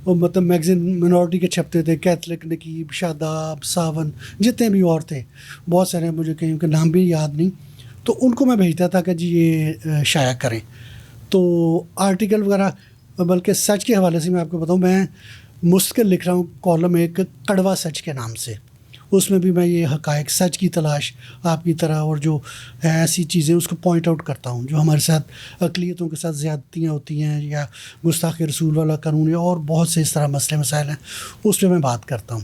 اور مطلب magazine minority کے چھپتے تھے، کیتھلک، نقیب، شاداب، ساون، جتنے بھی اور تھے بہت سارے، مجھے کہیں کے نام بھی یاد نہیں، تو ان کو میں بھیجتا تھا کہ جی یہ شائع کریں. تو آرٹیکل وغیرہ، بلکہ سچ کے حوالے سے میں آپ کو بتاؤں، میں مستقل لکھ رہا ہوں کالم ایک کڑوا سچ کے نام سے. اس میں بھی میں یہ حقائق، سچ کی تلاش آپ کی طرح، اور جو ہے ایسی چیزیں اس کو پوائنٹ آؤٹ کرتا ہوں جو ہمارے ساتھ اقلیتوں کے ساتھ زیادتیاں ہوتی ہیں، یا گستاخی رسول والا قانون، یا اور بہت سے اس طرح مسئلے مسائل ہیں، اس پہ میں بات کرتا ہوں.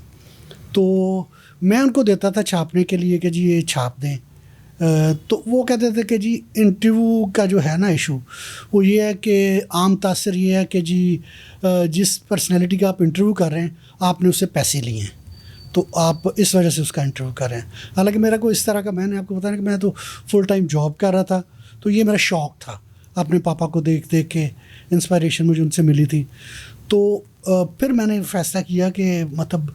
تو میں ان کو دیتا تھا چھاپنے کے لیے کہ جی یہ چھاپ دیں. تو وہ کہتے تھے کہ جی انٹرویو کا جو ہے نا ایشو، وہ یہ ہے کہ عام تاثر یہ ہے کہ جی جس پرسنالٹی کا آپ انٹرویو کر رہے ہیں آپ نے اس سے پیسے لیے ہیں، تو آپ اس وجہ سے اس کا انٹرویو کر رہے ہیں. حالانکہ میرا کوئی اس طرح کا، میں نے آپ کو بتایا کہ میں تو فل ٹائم جاب کر رہا تھا، تو یہ میرا شوق تھا اپنے پاپا کو دیکھ دیکھ کے، انسپائریشن مجھے ان سے ملی تھی. تو پھر میں نے فیصلہ کیا کہ مطلب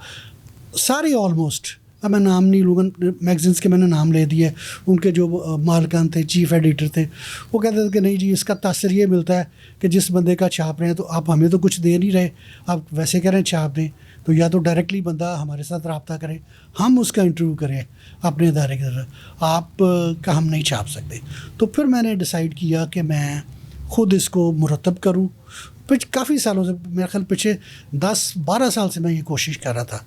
سارے آلموسٹ، اب میں نام نہیں لوں گا، میگزینس کے میں نے نام لے دیے، ان کے جو مالکان تھے، چیف ایڈیٹر تھے، وہ کہتے تھے کہ نہیں جی اس کا تاثر یہ ملتا ہے کہ جس بندے کا چھاپ رہے ہیں تو آپ ہمیں تو کچھ دے نہیں رہے، آپ ویسے کہہ رہے ہیں چھاپ دیں، تو یا تو ڈائریکٹلی بندہ ہمارے ساتھ رابطہ کرے، ہم اس کا انٹرویو کریں اپنے ادارے کی طرف، آپ کا ہم نہیں چھاپ سکتے. تو پھر میں نے ڈیسائیڈ کیا کہ میں خود اس کو مرتب کروں. کافی سالوں سے، میرا خیال پیچھے 10-12 سال سے میں یہ کوشش کر رہا تھا،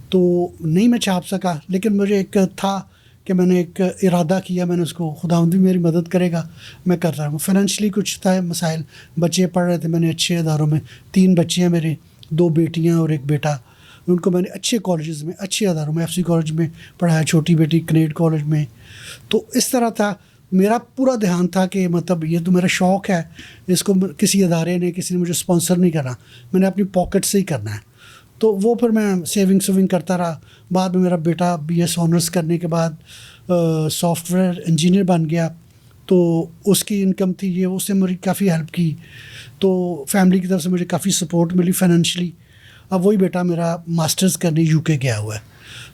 تو نہیں میں چھاپ سکا. لیکن مجھے ایک تھا کہ میں نے ایک ارادہ کیا، میں نے اس کو، خداوند بھی میری مدد کرے گا، میں کر رہا ہوں. فائنینشلی کچھ تھا مسائل، بچے پڑھ رہے تھے، میں نے اچھے اداروں میں، 3 بچے ہیں میرے، 2 بیٹیاں اور 1 بیٹا، ان کو میں نے اچھے کالجز میں، اچھے اداروں میں، FC کالج میں پڑھایا، چھوٹی بیٹی کنیڈ کالج میں. تو اس طرح تھا، میرا پورا دھیان تھا کہ مطلب یہ تو میرا شوق ہے، اس کو کسی ادارے نے، کسی نے مجھے اسپانسر نہیں کرنا، میں نے اپنی پاکٹ سے ہی کرنا ہے. تو وہ پھر میں سیونگ کرتا رہا. بعد میں میرا بیٹا BS آنرس کرنے کے بعد سافٹ ویئر انجینئر بن گیا، تو اس کی انکم تھی یہ، اس نے مجھے کافی ہیلپ کی. تو فیملی کی طرف سے مجھے کافی سپورٹ ملی فائنینشلی. اب وہی بیٹا میرا ماسٹرز کرنے UK گیا ہوا ہے.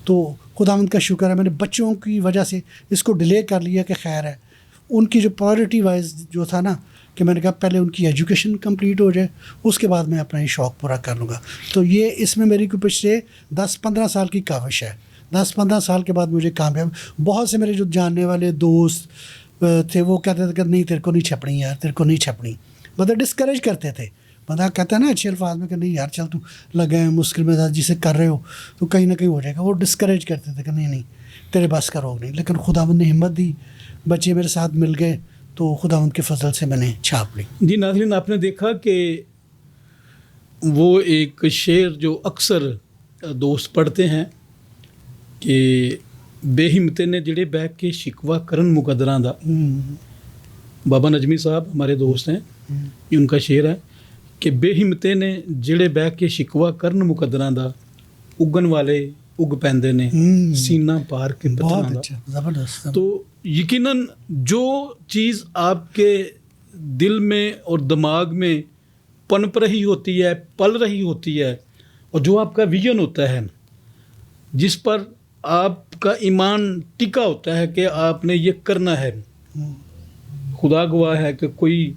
تو خداوند کا شکر ہے، میں نے بچوں کی وجہ سے اس کو ڈیلے کر لیا کہ خیر ہے. ان کی جو پرائورٹی وائز جو تھا نا، کہ میں نے کہا پہلے ان کی ایجوکیشن کمپلیٹ ہو جائے، اس کے بعد میں اپنا یہ شوق پورا کر لوں گا. تو یہ اس میں میری کو پچھلے 10-15 سال کی کاوش ہے. 10-15 سال کے بعد مجھے کامیاب، بہت سے میرے جو جاننے والے دوست تھے وہ کہتے تھے کہ نہیں تیرے کو نہیں چھپنی یار، تیرے کو نہیں چھپنی، مطلب ڈسکریج کرتے تھے. بندہ کہتا ہے نا اچھے الفاظ میں کہ نہیں یار چل تو لگے ہیں مشکل میں جسے کر رہے ہو تو کہیں نہ کہیں ہو جائے گا. وہ ڈسکریج کرتے تھے کہ نہیں تیرے بس کا روگ نہیں. لیکن خداوند نے ہمت دی، بچے میرے ساتھ مل گئے، تو خداوند کے فضل سے میں نے چھاپ لی. جی ناظرین، آپ نے دیکھا کہ وہ ایک شعر جو اکثر دوست پڑھتے ہیں کہ بے ہمتے نے جڑے بیٹھ کے شکوہ کرن مقدراں دا. بابا نجمی صاحب ہمارے دوست ہیں، یہ ان کا شعر ہے کہ بے ہمتے نے جڑے بیٹھ کے شکوہ کرن مقدراں دا، اگن والے اگ پیندے نے سینہ پار کے پتھراں دا. زبردست. تو یقیناً جو چیز آپ کے دل میں اور دماغ میں پنپ رہی ہوتی ہے، پل رہی ہوتی ہے، اور جو آپ کا ویژن ہوتا ہے، جس پر آپ کا ایمان ٹکا ہوتا ہے کہ آپ نے یہ کرنا ہے، خدا گواہ ہے کہ کوئی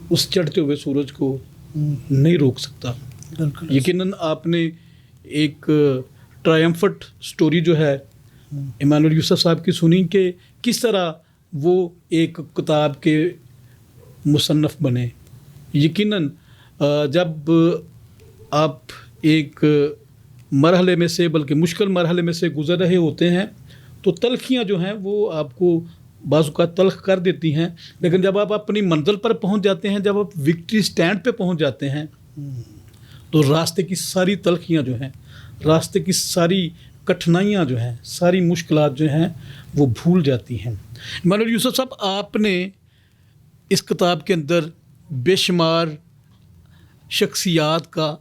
اس چڑھتے ہوئے سورج کو نہیں روک سکتا. یقیناً آپ نے ایک ٹرائمفٹ سٹوری جو ہے ایمانویل یوسف صاحب کی سنی کہ کس طرح وہ ایک کتاب کے مصنف بنے. یقیناً جب آپ ایک مرحلے میں سے، بلکہ مشکل مرحلے میں سے گزر رہے ہوتے ہیں، تو تلخیاں جو ہیں وہ آپ کو بعض اوقات تلخ کر دیتی ہیں. لیکن جب آپ اپنی منزل پر پہنچ جاتے ہیں، جب آپ وکٹری سٹینڈ پہ پہنچ جاتے ہیں، تو راستے کی ساری تلخیاں جو ہیں، راستے کی ساری کٹھنائیاں جو ہیں، ساری مشکلات جو ہیں وہ بھول جاتی ہیں. ایمانویل یوسف صاحب، آپ نے اس کتاب کے اندر بے شمار شخصیات کا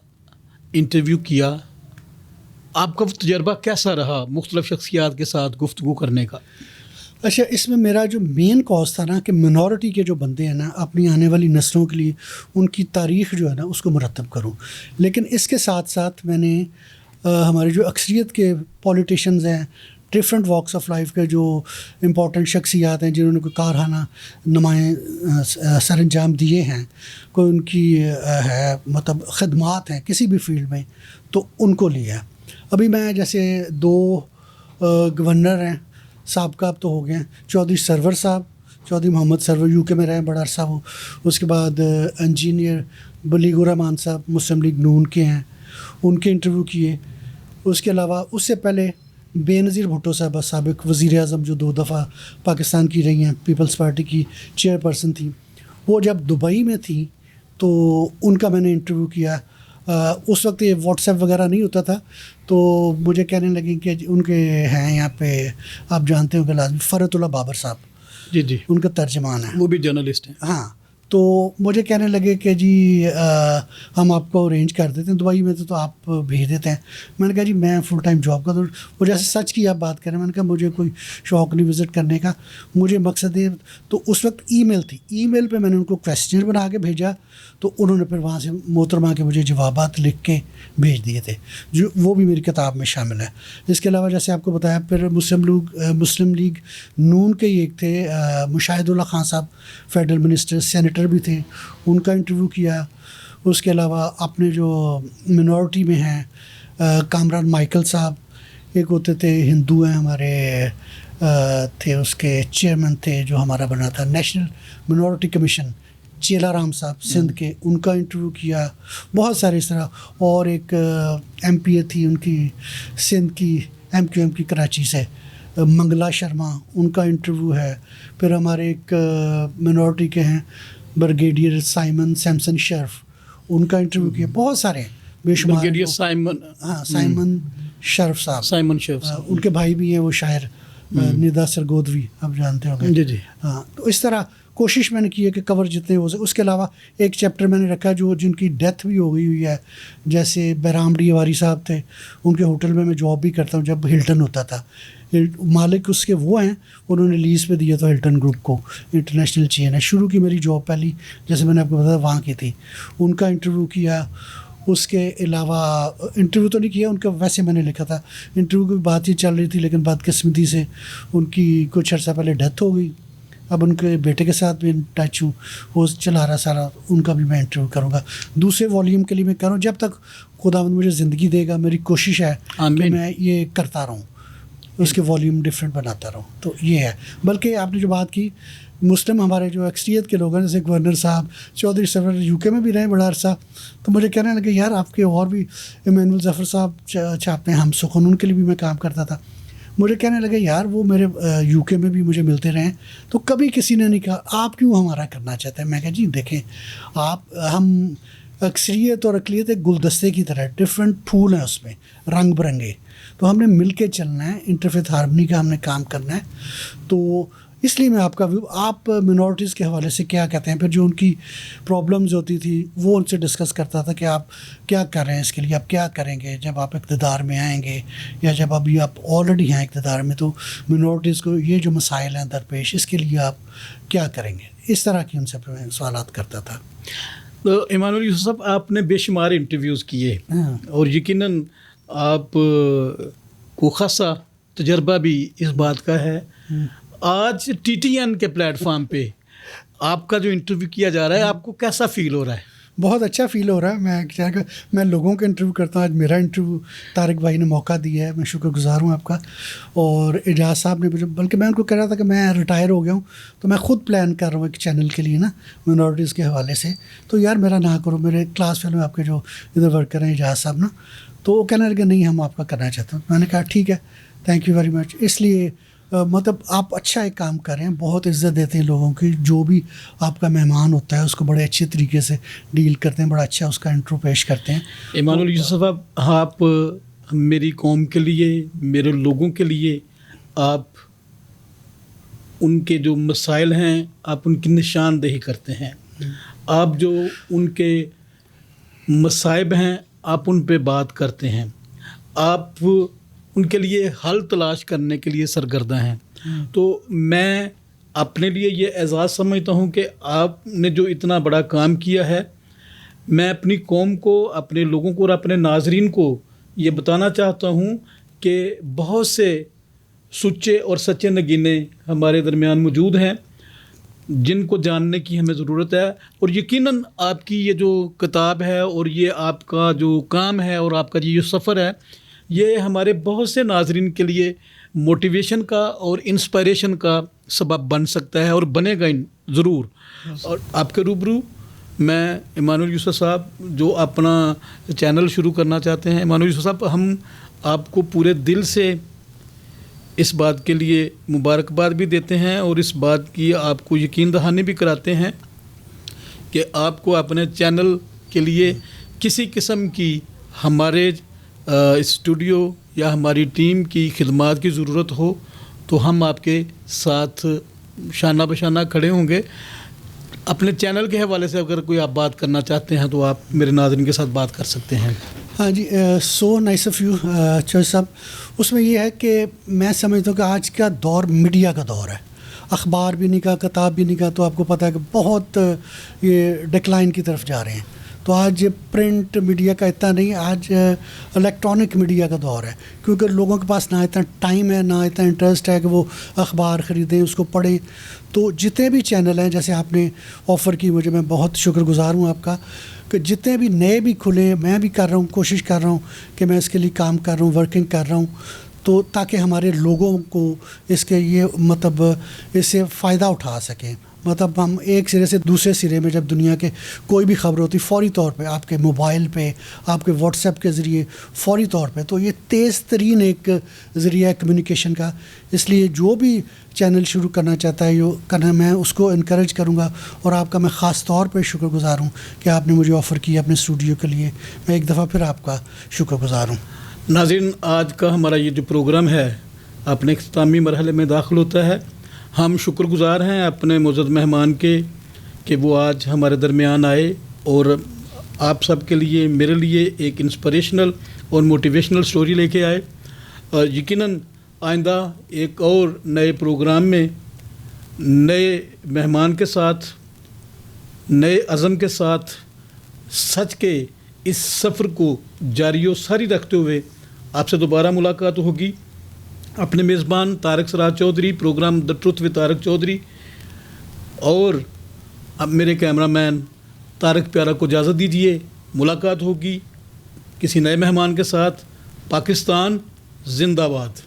انٹرویو کیا. آپ کا تجربہ کیسا رہا مختلف شخصیات کے ساتھ گفتگو کرنے کا؟ اچھا، اس میں میرا جو مین کاز تھا نا کہ منورٹی کے جو بندے ہیں نا، اپنی آنے والی نسلوں کے لیے ان کی تاریخ جو ہے نا اس کو مرتب کروں. لیکن اس کے ساتھ ساتھ میں نے ہمارے جو اکثریت کے پولیٹیشنز ہیں، ڈفرینٹ واکس آف لائف کے جو امپورٹنٹ شخصیات ہیں جنہوں نے کوئی کارخانہ نمائیں سر انجام دیے ہیں، کوئی ان کی ہے مطلب خدمات ہیں کسی بھی فیلڈ میں، تو ان کو لیا. ابھی میں جیسے 2 گورنر ہیں سابقہ اب تو ہو گئے ہیں، چودھری سرور صاحب، چودھری محمد سرور یو کے میں رہے بڑا عرصہ وہ، اس کے بعد انجینئر بلیغ الرحمان صاحب مسلم لیگ نون کے ہیں، ان کے انٹرویو کیے. اس کے علاوہ اس سے پہلے بے نظیر بھٹو صاحبہ سابق وزیر اعظم جو 2 دفعہ پاکستان کی رہی ہیں، پیپلز پارٹی کی چیئر پرسن تھی، وہ جب دبئی میں تھی تو ان کا میں نے انٹرویو کیا. اس وقت یہ واٹس ایپ وغیرہ نہیں ہوتا تھا، تو مجھے کہنے لگیں کہ ان کے ہیں یہاں پہ آپ جانتے ہوں کہ لازمی فرت اللہ بابر صاحب، جی ان کا ترجمان ہے، وہ بھی جرنلسٹ ہیں. ہاں، تو مجھے کہنے لگے کہ جی ہم آپ کو ارینج کر دیتے ہیں دبئی میں تو آپ بھیج دیتے ہیں. میں نے کہا جی میں فل ٹائم جاب کرتا ہوں. وہ جیسے سچ کی آپ بات کریں، میں نے کہا مجھے کوئی شوق نہیں وزٹ کرنے کا، مجھے مقصد ہے. تو اس وقت ای میل تھی، ای میل پہ میں نے ان کو کویسچن بنا کے بھیجا، تو انہوں نے پھر وہاں سے محترمہ کے مجھے جوابات لکھ کے بھیج دیے تھے، جو وہ بھی میری کتاب میں شامل ہے. اس کے علاوہ جیسے آپ کو بتایا پھر مسلم لیگ نون کے ایک تھے مشاہد اللہ خان صاحب، فیڈرل منسٹر سینیٹر بھی تھے، ان کا انٹرویو کیا. اس کے علاوہ اپنے جو منورٹی میں ہیں کامران مائیکل صاحب، ایک ہوتے تھے ہندو ہیں ہمارے، تھے اس کے چیئرمین تھے جو ہمارا بنا تھا نیشنل منورٹی کمیشن، چیلا رام صاحب سندھ کے، ان کا انٹرویو کیا. بہت سارے اس طرح. اور ایک ایم پی اے تھی ان کی سندھ کی MQM کی کراچی سے، منگلا شرما، ان کا انٹرویو ہے. پھر ہمارے ایک منورٹی کے ہیں برگیڈیئر سائمن سیمسن شرف، ان کا انٹرویو کیا. بہت سارے بے شمار. برگیڈیئر سائمن، ہاں سائمن شرف صاحب، سائمن شرف، ان کے بھائی بھی ہیں وہ شاعر ندا سرگودوی، آپ جانتے ہوں گے. جی. ہاں، تو اس طرح کوشش میں نے کی ہے کہ کور جتنے ہو سکے. اس کے علاوہ ایک چیپٹر میں نے رکھا جو جن کی ڈیتھ بھی ہو گئی ہوئی ہے، جیسے بہرام ڈی واری صاحب تھے، ان کے ہوٹل میں جاب بھی کرتا ہوں جب ہلٹن ہوتا تھا. مالک اس کے وہ ہیں، انہوں نے لیز پہ دیا تھا ہلٹن گروپ کو، انٹرنیشنل چین ہے. شروع کی میری جاب پہلی جیسے میں نے آپ کو بتایا وہاں کی تھی، ان کا انٹرویو کیا. اس کے علاوہ انٹرویو تو نہیں کیا ان کا، ویسے میں نے لکھا تھا. انٹرویو کی بات ہی چل رہی تھی، لیکن بدقسمتی سے ان کی کچھ عرصہ پہلے ڈیتھ ہو گئی. اب ان کے بیٹے کے ساتھ بھی ان ٹچ ہوں، وہ چلا رہا سارا، ان کا بھی میں انٹرویو کروں گا. دوسرے والیوم کے لیے میں کروں جب تک خداوند مجھے زندگی دے گا. میری کوشش ہے کہ میں یہ کرتا رہوں، اس کے والیوم ڈفرینٹ بناتا رہوں. تو یہ ہے. بلکہ آپ نے جو بات کی مسلم ہمارے جو اکثریت کے لوگ ہیں، جیسے گورنر صاحب چودھری سرور UK میں بھی رہے بڑا عرصہ، تو مجھے کہنے لگے یار آپ کے اور بھی ایمینول ظفر صاحب چھاپتے ہیں ہم سخن، ان کے لیے بھی میں کام کرتا تھا. مجھے کہنے لگے یار وہ میرے UK میں بھی مجھے ملتے رہے ہیں، تو کبھی کسی نے نہیں کہا آپ کیوں ہمارا کرنا چاہتے ہیں. میں کہا جی دیکھیں ہم اکثریت اور اقلیت ایک گلدستے کی طرح، ڈفرینٹ پھول ہیں اس میں رنگ برنگے، تو ہم نے مل کے چلنا ہے، انٹرفیتھ ہارمنی کا ہم نے کام کرنا ہے. تو اس لیے میں آپ منورٹیز کے حوالے سے کیا کہتے ہیں. پھر جو ان کی پرابلمز ہوتی تھی وہ ان سے ڈسکس کرتا تھا کہ آپ کیا کر رہے ہیں اس کے لیے، آپ کیا کریں گے جب آپ اقتدار میں آئیں گے، یا جب ابھی آپ آلریڈی ہیں اقتدار میں، تو منورٹیز کو یہ جو مسائل ہیں درپیش، اس کے لیے آپ کیا کریں گے. اس طرح کی ان سے سوالات کرتا تھا. تو ایمانویل یوسف صاحب، آپ نے بے شمار انٹرویوز کیے اور یقیناً آپ کو خاصا تجربہ بھی اس بات کا ہے. آج TTN کے پلیٹ فارم پہ آپ کا جو انٹرویو کیا جا رہا ہے، آپ کو کیسا فیل ہو رہا ہے؟ بہت اچھا فیل ہو رہا ہے. میں لوگوں کا انٹرویو کرتا ہوں. آج میرا انٹرویو طارق بھائی نے موقع دیا ہے، میں شکر گزار ہوں آپ کا. اور اعجاز صاحب نے مجھے، بلکہ میں ان کو کہہ رہا تھا کہ میں ریٹائر ہو گیا ہوں، تو میں خود پلان کر رہا ہوں ایک چینل کے لیے نا، منورٹیز کے حوالے سے. تو یار میرا نہ کرو، میرے کلاس فیلو آپ کے جو ادھر ورک کر رہے ہیں اعجاز صاحب نا، تو وہ کہنے لگے نہیں ہم آپ کا کرنا چاہتے ہیں. میں نے کہا ٹھیک ہے، تھینک یو ویری مچ. اس لیے مطلب آپ اچھا ایک کام کر رہے ہیں، بہت عزت دیتے ہیں لوگوں کی. جو بھی آپ کا مہمان ہوتا ہے اس کو بڑے اچھے طریقے سے ڈیل کرتے ہیں، بڑا اچھا اس کا انٹرو پیش کرتے ہیں. ایمانویل یوسف صاحب، آپ میری قوم کے لیے، میرے لوگوں کے لیے، آپ ان کے جو مسائل ہیں آپ ان کی نشاندہی کرتے ہیں. آپ جو ان کے مصائب ہیں آپ ان پہ بات کرتے ہیں. آپ ان کے لیے حل تلاش کرنے کے لیے سرگرداں ہیں. تو میں اپنے لیے یہ اعزاز سمجھتا ہوں کہ آپ نے جو اتنا بڑا کام کیا ہے. میں اپنی قوم کو، اپنے لوگوں کو اور اپنے ناظرین کو یہ بتانا چاہتا ہوں کہ بہت سے سچے اور سچے نگینے ہمارے درمیان موجود ہیں جن کو جاننے کی ہمیں ضرورت ہے، اور یقیناً آپ کی یہ جو کتاب ہے اور یہ آپ کا جو کام ہے اور آپ کا یہ سفر ہے، یہ ہمارے بہت سے ناظرین کے لیے موٹیویشن کا اور انسپائریشن کا سبب بن سکتا ہے اور بنے گا ضرور۔ اور آپ کے روبرو میں ایمانویل یوسف صاحب جو اپنا چینل شروع کرنا چاہتے ہیں، ایمانویل یوسف صاحب ہم آپ کو پورے دل سے اس بات کے لیے مبارکباد بھی دیتے ہیں اور اس بات کی آپ کو یقین دہانی بھی کراتے ہیں کہ آپ کو اپنے چینل کے لیے کسی قسم کی ہمارے اسٹوڈیو یا ہماری ٹیم کی خدمات کی ضرورت ہو تو ہم آپ کے ساتھ شانہ بشانہ کھڑے ہوں گے۔ اپنے چینل کے حوالے سے اگر کوئی آپ بات کرنا چاہتے ہیں تو آپ میرے ناظرین کے ساتھ بات کر سکتے ہیں۔ ہاں جی، so nice of you Chaudhry صاحب۔ اس میں یہ ہے کہ میں سمجھتا ہوں کہ آج کا دور میڈیا کا دور ہے، اخبار بھی نہیں کا، کتاب بھی نہیں کا، تو آپ کو پتہ ہے کہ بہت یہ ڈکلائن کی طرف جا رہے ہیں۔ تو آج پرنٹ میڈیا کا اتنا نہیں، آج الیکٹرانک میڈیا کا دور ہے، کیونکہ لوگوں کے پاس نہ اتنا ٹائم ہے، نہ اتنا انٹرسٹ ہے کہ وہ اخبار خریدیں، اس کو پڑھیں۔ تو جتنے بھی چینل ہیں، جیسے آپ نے آفر کی، مجھے میں بہت شکر گزار ہوں آپ کا، کہ جتنے بھی نئے بھی کھلے، میں بھی کر رہا ہوں، کوشش کر رہا ہوں کہ میں اس کے لیے کام کر رہا ہوں، ورکنگ کر رہا ہوں، تو تاکہ ہمارے لوگوں کو اس کے یہ مطلب اس سے فائدہ اٹھا سکیں۔ مطلب ہم ایک سرے سے دوسرے سرے میں جب دنیا کے کوئی بھی خبر ہوتی، فوری طور پہ آپ کے موبائل پہ، آپ کے واٹس ایپ کے ذریعے فوری طور پہ، تو یہ تیز ترین ایک ذریعہ ہے کمیونیکیشن کا۔ اس لیے جو بھی چینل شروع کرنا چاہتا ہے یہ کرنا، میں اس کو انکریج کروں گا، اور آپ کا میں خاص طور پہ شکر گزار ہوں کہ آپ نے مجھے آفر کیا اپنے اسٹوڈیو کے لیے۔ میں ایک دفعہ پھر آپ کا شکر گزار ہوں۔ ناظرین، آج کا ہمارا یہ جو پروگرام ہے اپنے اختتامی مرحلے میں داخل ہوتا ہے۔ ہم شکر گزار ہیں اپنے معزز مہمان کے کہ وہ آج ہمارے درمیان آئے اور آپ سب کے لیے، میرے لیے ایک انسپریشنل اور موٹیویشنل سٹوری لے کے آئے۔ اور یقیناً آئندہ ایک اور نئے پروگرام میں نئے مہمان کے ساتھ، نئے عزم کے ساتھ، سچ کے اس سفر کو جاری و ساری رکھتے ہوئے آپ سے دوبارہ ملاقات ہوگی۔ اپنے میزبان Tariq Siraj Chaudhry, programme the truth with Tariq Chaudhry, اور اب میرے کیمرہ مین طارق پیارا کو اجازت دیجیے۔ ملاقات ہوگی کسی نئے مہمان کے ساتھ۔ پاکستان زندہ باد۔